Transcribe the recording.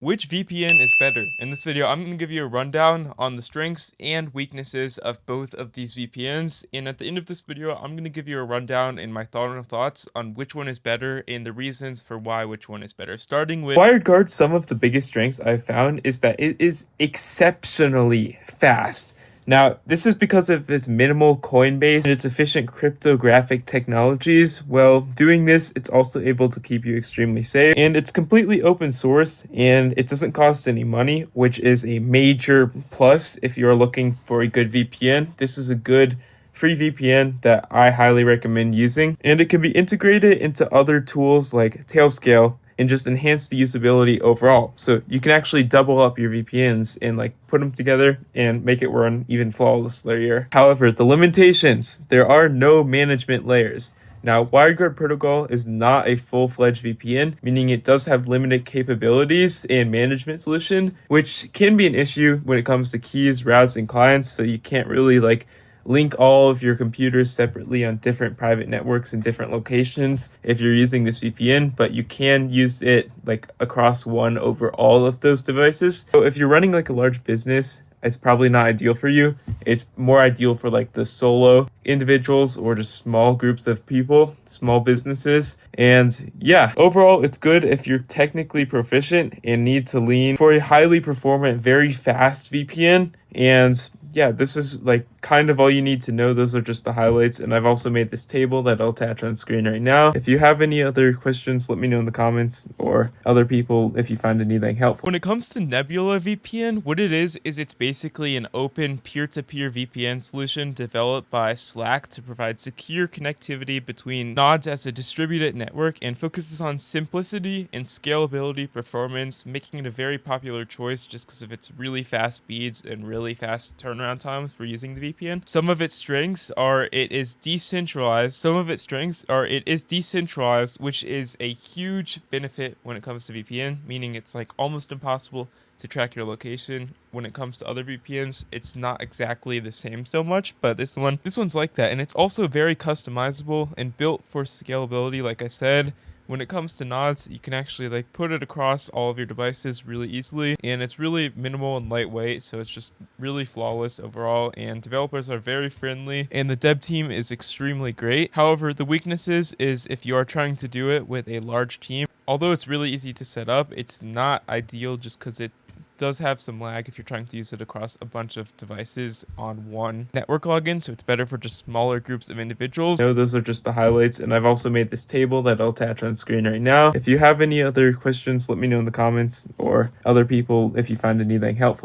Which VPN is better? In this video, I'm going to give you a rundown on the strengths and weaknesses of both of these VPNs. And at the end of this video, I'm going to give you a rundown and my thoughts on which one is better and the reasons for why which one is better. Starting with Wireguard, some of the biggest strengths I've found is that it is exceptionally fast. Now, this is because of its minimal coin base and its efficient cryptographic technologies. Well, doing this, it's also able to keep you extremely safe, and it's completely open source, and it doesn't cost any money, which is a major plus if you're looking for a good VPN. This is a good free VPN that I highly recommend using, and it can be integrated into other tools like tailscale and just enhance the usability overall. So you can actually double up your VPNs and put them together and make it run even flawlessly. However, the limitations, there are no management layers. Now, WireGuard protocol is not a full-fledged VPN, meaning it does have limited capabilities and management solution, which can be an issue when it comes to keys, routes, and clients. So you can't really link all of your computers separately on different private networks in different locations if you're using this VPN, but you can use it across one over all of those devices. So if you're running a large business, it's probably not ideal for you. It's more ideal for the solo individuals or just small groups of people, small businesses. And yeah, overall, it's good if you're technically proficient and need to lean for a highly performant, very fast VPN. And yeah, this is kind of all you need to know. Those are just the highlights. And I've also made this table that I'll attach on screen right now. If you have any other questions, let me know in the comments, or other people if you find anything helpful. When it comes to Nebula VPN, what it is it's basically an open peer-to-peer VPN solution developed by Slack to provide secure connectivity between nodes as a distributed network, and focuses on simplicity and scalability performance, making it a very popular choice just because of its really fast speeds and really fast turnaround times for using the VPN. Some of its strengths are it is decentralized, which is a huge benefit when it comes to VPN, meaning it's almost impossible to track your location. When it comes to other VPNs, it's not exactly the same so much, but this one's like that. And it's also very customizable and built for scalability. Like I said, when it comes to nodes, you can actually put it across all of your devices really easily, and it's really minimal and lightweight, so it's just really flawless overall, and developers are very friendly, and the dev team is extremely great. However, the weaknesses is if you are trying to do it with a large team, although it's really easy to set up, it's not ideal just because it does have some lag if you're trying to use it across a bunch of devices on one network login, so it's better for just smaller groups of individuals. No, those are just the highlights, and I've also made this table that I'll attach on screen right now. If you have any other questions, let me know in the comments, or other people if you find anything helpful.